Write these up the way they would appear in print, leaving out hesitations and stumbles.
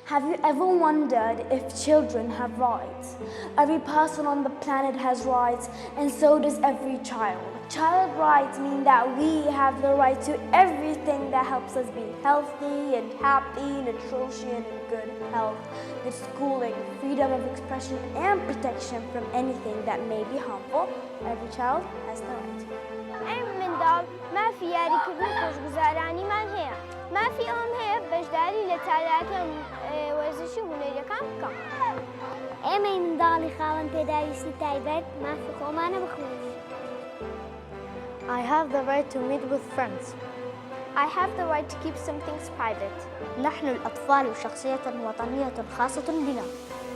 Have you ever wondered if children have rights? Every person on the planet has rights, and so does every child. Child rights mean that we have the right to everything that helps us be healthy and happy, nutritious and in good health, good schooling, freedom of expression and protection from anything that may be harmful. Every child has the right. ئەم منداڵ مافی یاریکردن خۆشگوزارانیمان هەیە. مافی ئەوم هەیە بەشداری لە تالارەکان وەرزشی هونەریەکان بکەم. ئێمەی منداڵی خاوەن پێداویستی تایبەت مافی خۆمانە بخوێنین. I have the right to meet with friends. I have the right to keep some things private. نحن الأطفال شخصية وطنية خاصة بنا.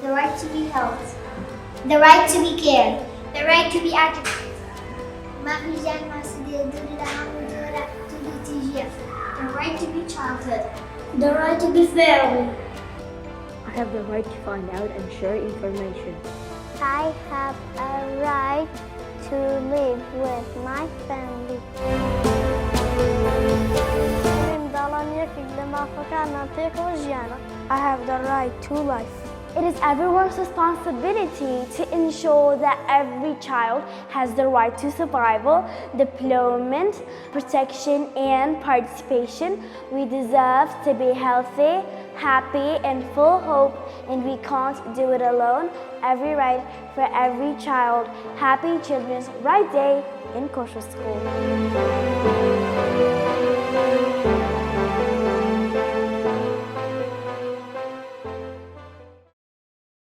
The right to be held. The right to be cared. The right to be educated. ما في جامعة سديد لها مدورة تجيه. The right to be childhood. The right to be family. I have the right to find out and share information. I have a right to live with my family. منداڵان یەکێک لە مافەکانمان پێکەوە ژیانە. I have the right to life. It is everyone's responsibility to ensure that every child has the right to survival, development, protection, and participation. We deserve to be healthy, happy, and full of hope, and we can't do it alone. Every right for every child. Happy Children's Right Day in Koshish School.